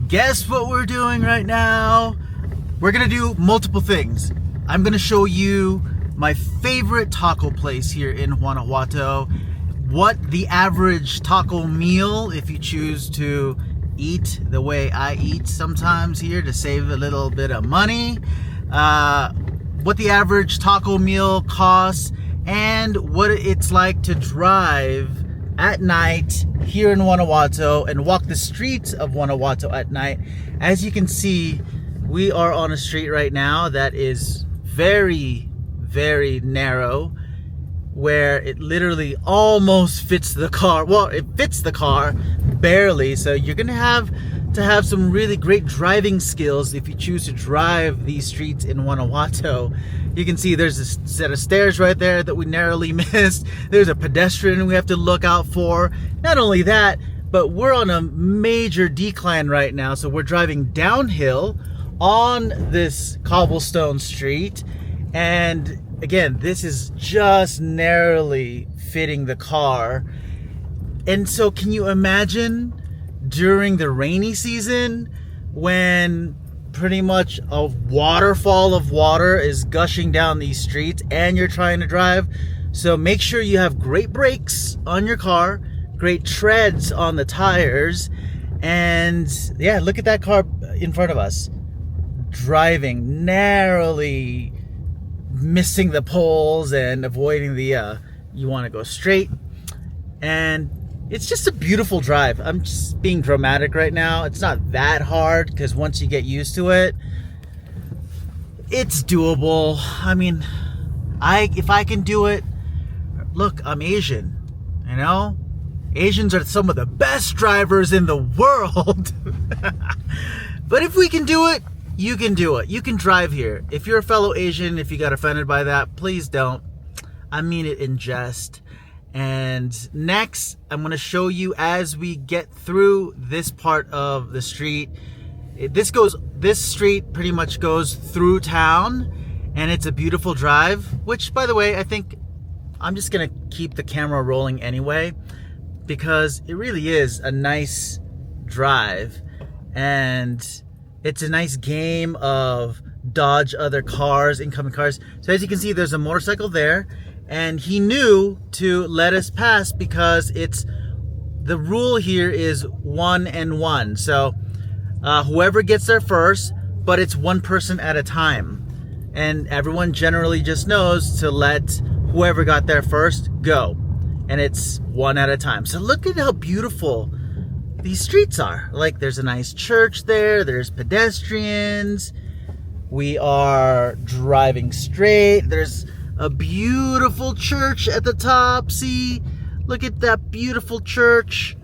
Guess what we're doing right now? We're gonna do multiple things. I'm gonna show you my favorite taco place here in Guanajuato, what the average taco meal, if you choose to eat the way I eat sometimes here to save a little bit of money, what the average taco meal costs, and what it's like to drive at night here in Guanajuato and walk the streets of Guanajuato at night. As you can see, we are on a street right now that is very, very narrow, where it literally almost fits the car. Well, it fits the car barely, so you're gonna have to have some really great driving skills if you choose to drive these streets in Guanajuato. You can see there's a set of stairs right there that we narrowly missed. There's a pedestrian we have to look out for. Not only that, but we're on a major decline right now, so we're driving downhill on this cobblestone street, and again, this is just narrowly fitting the car. And so can you imagine during the rainy season when pretty much a waterfall of water is gushing down these streets and you're trying to drive? So make sure you have great brakes on your car, great treads on the tires, and yeah, look at that car in front of us, driving narrowly, missing the poles and avoiding the you want to go straight. And it's just a beautiful drive. I'm just being dramatic right now. It's not that hard because once you get used to it, it's doable. I mean, if I can do it, look, I'm Asian, you know? Asians are some of the best drivers in the world. But if we can do it, you can do it. You can drive here. If you're a fellow Asian, if you got offended by that, please don't. I mean it in jest. And next, I'm going to show you as we get through this part of the street. This street pretty much goes through town, and it's a beautiful drive, which, by the way, I think I'm just going to keep the camera rolling anyway, because it really is a nice drive, and it's a nice game of dodge other cars, incoming cars. So as you can see, there's a motorcycle there, and he knew to let us pass because the rule here is 1 and 1. So whoever gets there first, but it's one person at a time. And everyone generally just knows to let whoever got there first go. And it's one at a time. So look at how beautiful these streets are. Like, there's a nice church there, there's pedestrians, we are driving straight, there's a beautiful church at the top. See, look at that beautiful church.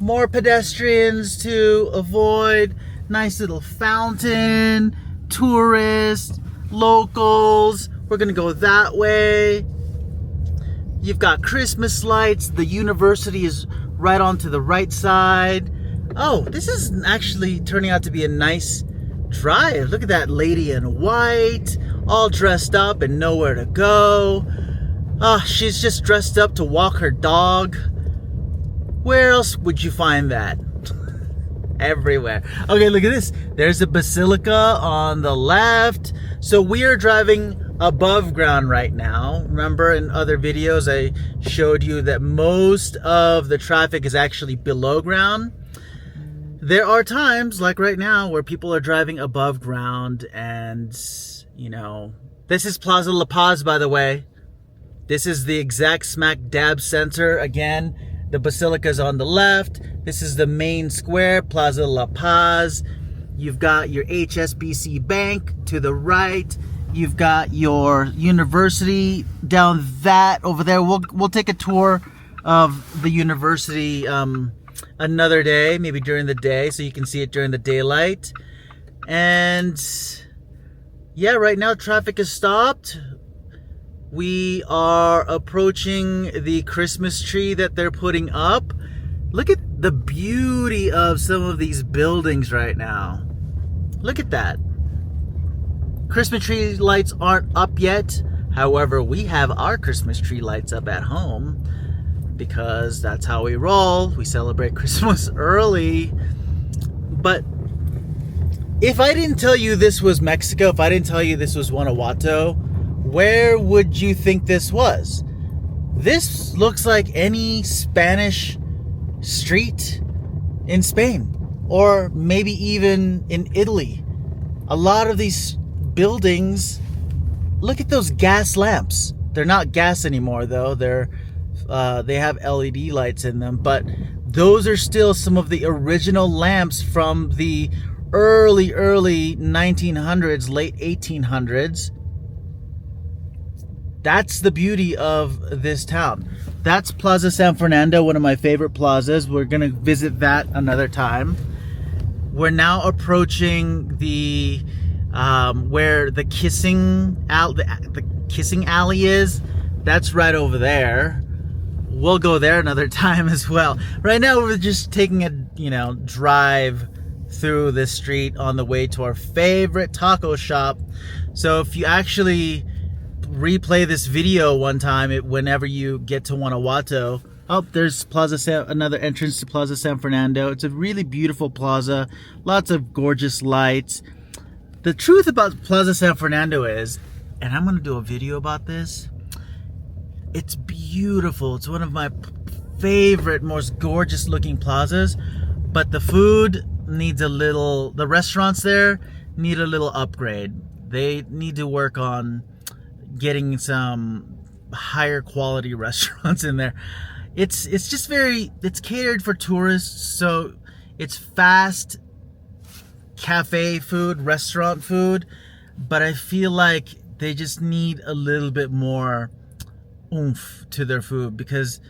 More pedestrians to avoid, nice little fountain, tourists, locals, we're gonna go that way. You've got Christmas lights, the university is right on to the right side. Oh, this is actually turning out to be a nice drive. Look at that lady in white, all dressed up and nowhere to go. Oh, she's just dressed up to walk her dog. Where else would you find that? Everywhere. Okay, look at this. There's a basilica on the left. So we are driving above ground right now. Remember in other videos I showed you that most of the traffic is actually below ground. There are times, like right now, where people are driving above ground, and you know, this is Plaza La Paz, by the way. This is the exact smack dab center. Again, the basilica's on the left. This is the main square, Plaza La Paz. You've got your HSBC Bank to the right. You've got your university down that over there. We'll take a tour of the university another day, maybe during the day, so you can see it during the daylight. And yeah, right now traffic is stopped. We are approaching the Christmas tree that they're putting up. Look at the beauty of some of these buildings right now. Look at that. Christmas tree lights aren't up yet. However, we have our Christmas tree lights up at home because that's how we roll. We celebrate Christmas early. But if I didn't tell you this was Mexico, if I didn't tell you this was Guanajuato, where would you think this was? This looks like any Spanish street in Spain, or maybe even in Italy. A lot of these buildings, look at those gas lamps. They're not gas anymore though. They have LED lights in them, but those are still some of the original lamps from the early 1900s, late 1800s. That's the beauty of this town. That's Plaza San Fernando, one of my favorite plazas. We're gonna visit that another time. We're now approaching the where the kissing alley is. That's right over there. We'll go there another time as well. Right now we're just taking a drive through this street on the way to our favorite taco shop. So if you actually replay this video one time, whenever you get to Guanajuato, oh, there's another entrance to Plaza San Fernando. It's a really beautiful plaza, lots of gorgeous lights. The truth about Plaza San Fernando is, and I'm gonna do a video about this, it's beautiful. It's one of my favorite, most gorgeous looking plazas, but the food needs the restaurants there need a little upgrade. They need to work on getting some higher quality restaurants in there. It's just it's catered for tourists, so it's fast cafe food, restaurant food, but I feel like they just need a little bit more oomph to their food, because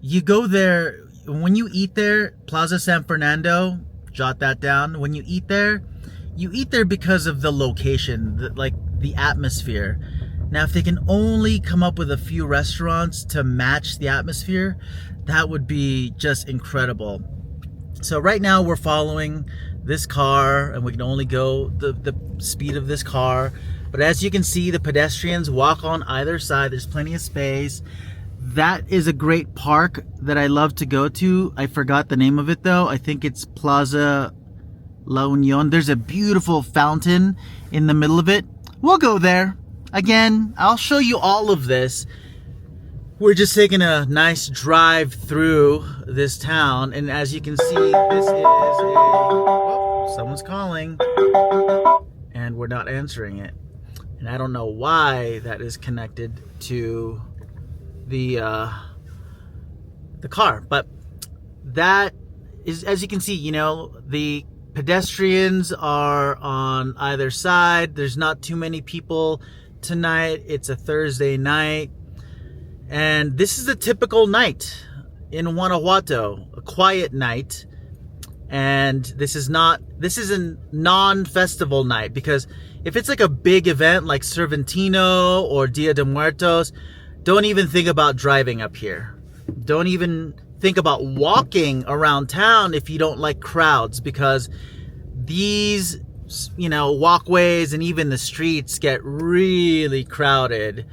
you go there, when you eat there, Plaza San Fernando, jot that down, when you eat there because of the location, the atmosphere. Now, if they can only come up with a few restaurants to match the atmosphere, that would be just incredible. So right now we're following this car, and we can only go the speed of this car. But as you can see, the pedestrians walk on either side. There's plenty of space. That is a great park that I love to go to. I forgot the name of it though. I think it's Plaza La Union. There's a beautiful fountain in the middle of it. We'll go there. Again, I'll show you all of this. We're just taking a nice drive through this town, and as you can see, this is someone's calling, and we're not answering it. And I don't know why that is connected to the car, but that is, as you can see, the pedestrians are on either side. There's not too many people tonight. It's a Thursday night, and this is a typical night in Guanajuato, a quiet night. And this is a non-festival night, because if it's like a big event like Cervantino or Dia de Muertos, don't even think about driving up here. Don't even think about walking around town if you don't like crowds, because these walkways and even the streets get really crowded,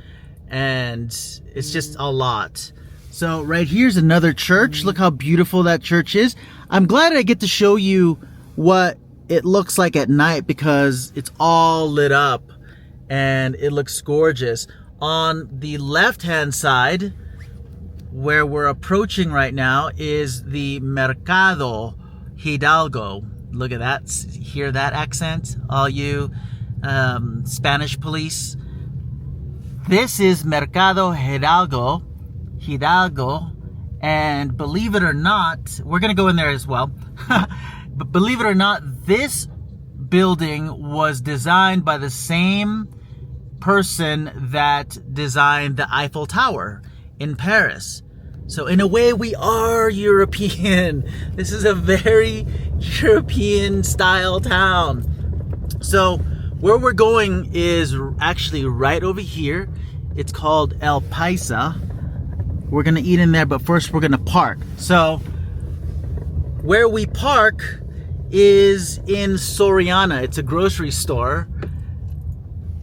and it's just a lot. So right here's another church. Look how beautiful that church is. I'm glad I get to show you what it looks like at night, because it's all lit up and it looks gorgeous. On the left-hand side, where we're approaching right now, is the Mercado Hidalgo. Look at that. Hear that accent, all you Spanish police? This is Mercado Hidalgo, and believe it or not, we're gonna go in there as well. But believe it or not, this building was designed by the same person that designed the Eiffel Tower in Paris. So in a way, we are European. This is a very European style town. So where we're going is actually right over here. It's called El Paisa. We're gonna eat in there, but first we're gonna park. So where we park is in Soriana. It's a grocery store.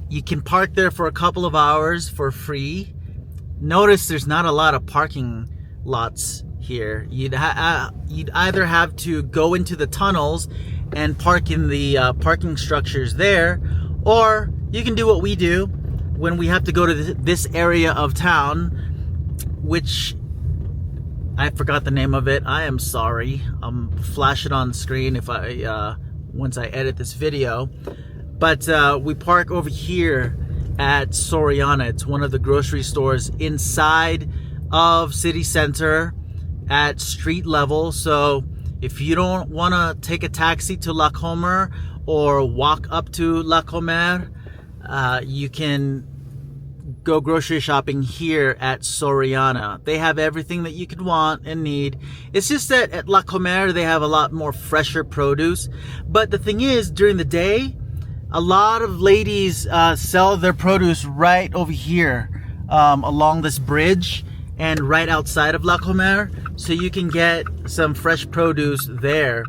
You can park there for a couple of hours for free. Notice there's not a lot of parking lots here. You'd either have to go into the tunnels and park in the parking structures there, or you can do what we do when we have to go to this area of town, which I forgot the name of it. I am sorry. Flash it on the screen if I once I edit this video. But we park over here at Soriana. It's one of the grocery stores inside of city center at street level. So if you don't want to take a taxi to La Comer or walk up to La Comer, you can go grocery shopping here at Soriana. They have everything that you could want and need. It's just that at La Comer they have a lot more fresher produce. But the thing is, during the day, a lot of ladies sell their produce right over here along this bridge and right outside of La Comer, so you can get some fresh produce there.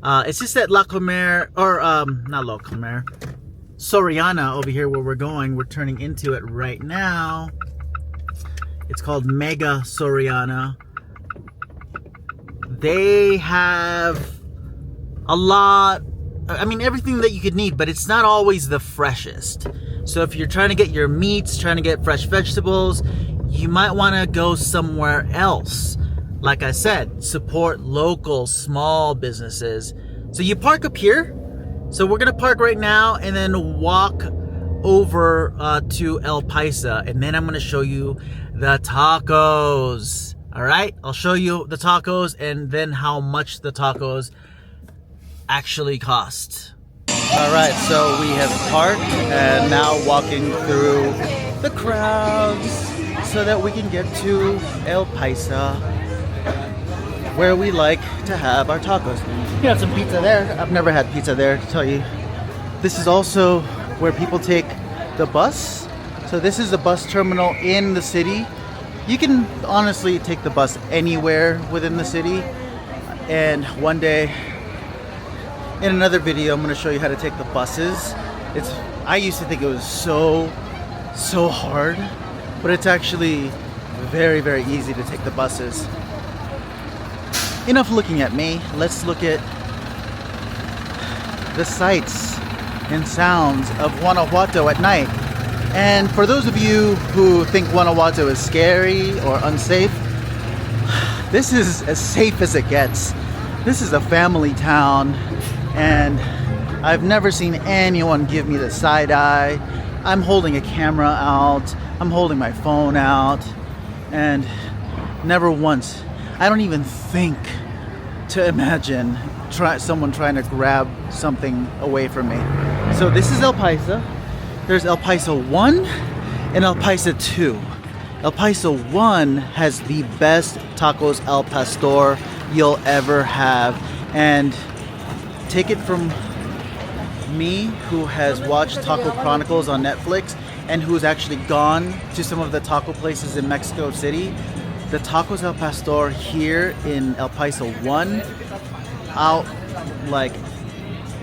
It's just that La Comer, or not La Comer, Soriana over here where we're going, we're turning into it right now. It's called Mega Soriana. They have a lot, I mean, everything that you could need, but it's not always the freshest. So if you're trying to get your meats, trying to get fresh vegetables, you might want to go somewhere else. Like I said, support local small businesses. So you park up here. So we're gonna park right now and then walk over to El Paisa, and then I'm gonna show you the tacos. All right, I'll show you the tacos and then how much the tacos actually cost. All right, so we have parked and now walking through the crowds so that we can get to El Paisa, where we like to have our tacos. You have some pizza there. I've never had pizza there, to tell you. This is also where people take the bus. So this is the bus terminal in the city. You can honestly take the bus anywhere within the city. And one day, in another video, I'm going to show you how to take the buses. I used to think it was so hard, but it's actually very, very easy to take the buses. Enough looking at me. Let's look at the sights and sounds of Guanajuato at night. And for those of you who think Guanajuato is scary or unsafe, this is as safe as it gets. This is a family town, and I've never seen anyone give me the side eye. I'm holding a camera out, I'm holding my phone out, and never once, I don't even think to imagine someone trying to grab something away from me. So this is El Paisa. There's El Paisa 1 and El Paisa 2. El Paisa 1 has the best tacos al pastor you'll ever have. And take it from me, who has watched Taco Chronicles on Netflix and who's actually gone to some of the taco places in Mexico City. The tacos al pastor here in El Paisa 1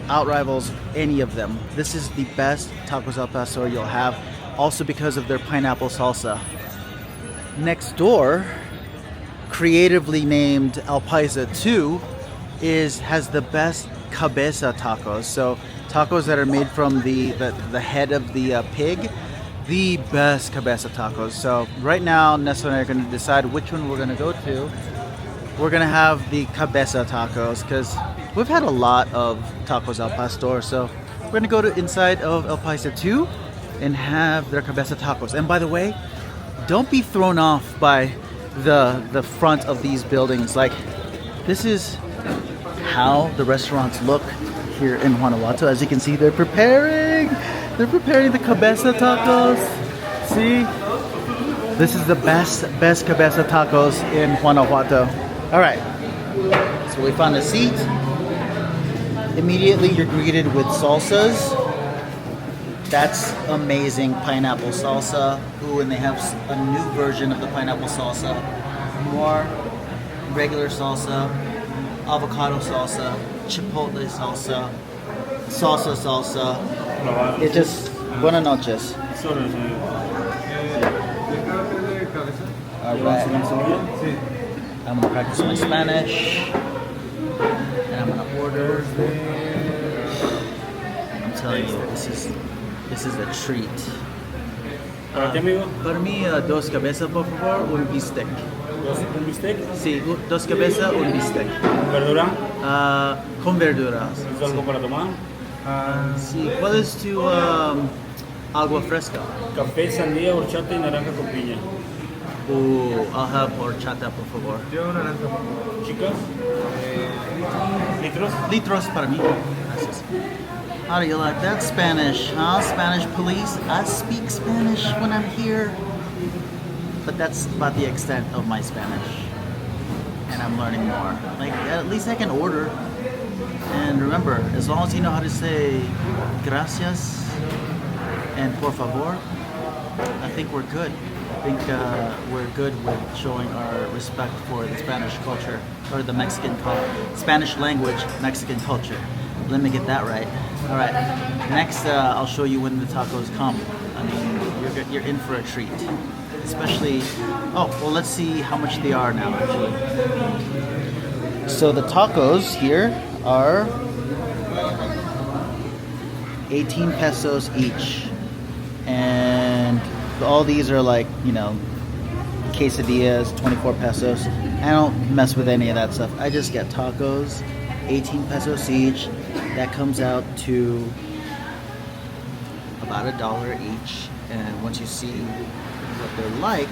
outrivals any of them. This is the best tacos al pastor you'll have, also because of their pineapple salsa. Next door, creatively named El Paisa 2, has the best cabeza tacos. So tacos that are made from the head of the pig. The best cabeza tacos. So right now, Nessa and I are going to decide which one we're going to go to. We're going to have the cabeza tacos because we've had a lot of tacos al pastor. So we're going to go to inside of El Paisa 2 and have their cabeza tacos. And by the way, don't be thrown off by the front of these buildings. Like, this is how the restaurants look here in Guanajuato. As you can see, they're preparing the cabeza tacos. See? This is the best cabeza tacos in Guanajuato. All right. So we found a seat. Immediately you're greeted with salsas. That's amazing pineapple salsa. Ooh, and they have a new version of the pineapple salsa. More regular salsa, avocado salsa, chipotle salsa, salsa. It just, buenas noches. Alright. I'm gonna practice my Spanish, and I'm gonna order. I'm telling you, this is a treat. ¿Para qué, amigo? Para mí, dos cabezas, por favor, un bistec. ¿Un bistec? Sí, dos cabezas, un bistec. ¿Con verdura? Con verduras. ¿Es algo para tomar? Sí, ¿puedes tu agua fresca? Café, sandía, horchata y naranja con piña. I'll have horchata, por favor. Yo naranja. Chicas, litros. Litros para mí. Gracias. How do you like that Spanish, huh? Spanish police? I speak Spanish when I'm here. But that's about the extent of my Spanish. And I'm learning more. Like, at least I can order. And remember, as long as you know how to say gracias and por favor, I think we're good. I think we're good with showing our respect for the Spanish culture, or the Spanish language, Mexican culture. Let me get that right. All right. Next, I'll show you when the tacos come. I mean, you're in for a treat. Especially, oh, well, let's see how much they are now, actually. So the tacos here are 18 pesos each. And all these are like, you know, quesadillas, 24 pesos. I don't mess with any of that stuff. I just get tacos, 18 pesos each. That comes out to about $1 each. And once you see what they're like,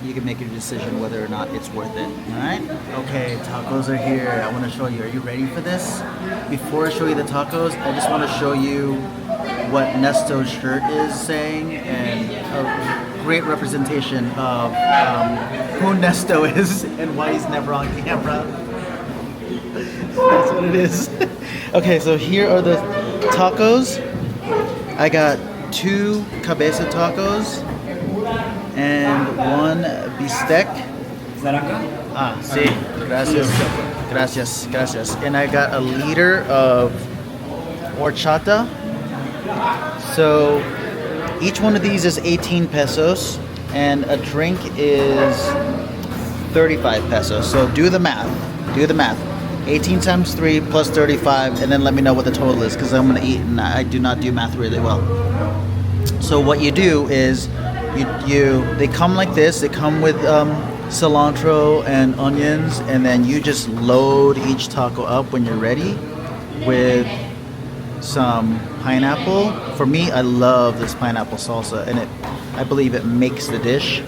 you can make a decision whether or not it's worth it. All right? Okay, tacos are here. I want to show you. Are you ready for this? Before I show you the tacos, I just want to show you what Nesto's shirt is saying, and a great representation of who Nesto is and why he's never on camera. That's what it is. Okay, so here are the tacos. I got 2 cabeza tacos and 1 bistec. Ah, sí. Gracias. And I got a liter of horchata. So each one of these is 18 pesos and a drink is 35 pesos. So do the math. 18 times 3 plus 35, and then let me know what the total is, because I'm going to eat and I do not do math really well. So what you do is they come like this. They come with cilantro and onions, and then you just load each taco up when you're ready with some pineapple. For me, I love this pineapple salsa, and I believe it makes the dish.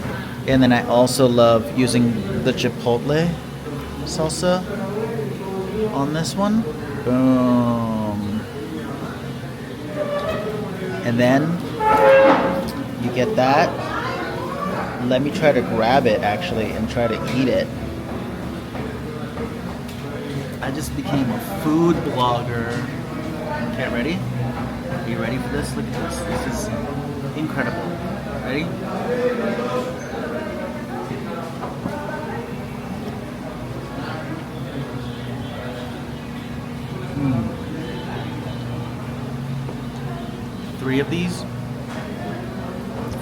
And then I also love using the chipotle salsa on this one. Boom. And then you get that. Let me try to grab it actually and try to eat it. I just became a food blogger. Okay, ready? Are you ready for this? Look at this. This is incredible. Ready? Three of these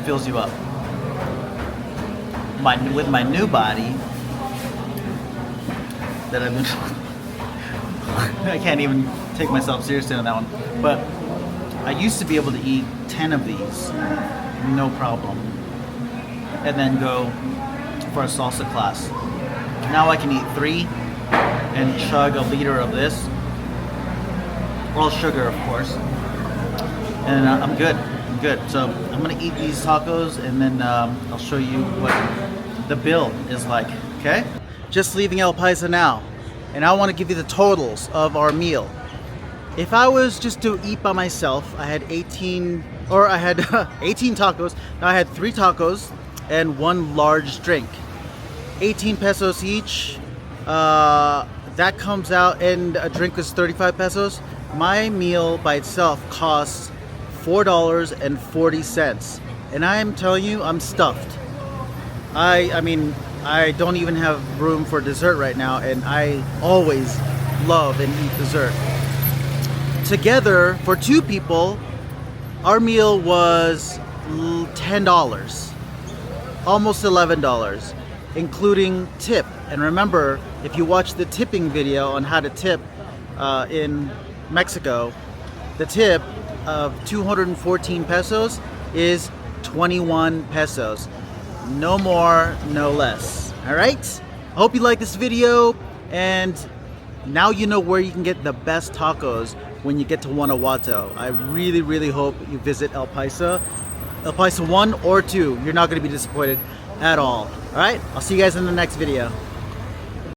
fills you up. With my new body that I've been I can't even take myself seriously on that one. But I used to be able to eat 10 of these, no problem, and then go for a salsa class. Now I can eat 3 and chug a liter of this. All sugar, of course. And I'm good. So I'm gonna eat these tacos, and then I'll show you what the bill is like, okay? Just leaving El Paisa now, and I want to give you the totals of our meal. If I was just to eat by myself, I had 18 tacos. Now I had 3 tacos and 1 large drink. 18 pesos each. That comes out, and a drink was 35 pesos. My meal by itself costs $4.40, and I am telling you, I'm stuffed. I mean, I don't even have room for dessert right now, and I always love and eat dessert. Together, for 2 people, our meal was $10, almost $11. including tip. And remember, if you watch the tipping video on how to tip in Mexico, the tip of 214 pesos is 21 pesos. No more, no less. All right? I hope you like this video, and now you know where you can get the best tacos when you get to Guanajuato. I really, really hope you visit El Paisa 1 or 2. You're not going to be disappointed at all. All right? I'll see you guys in the next video.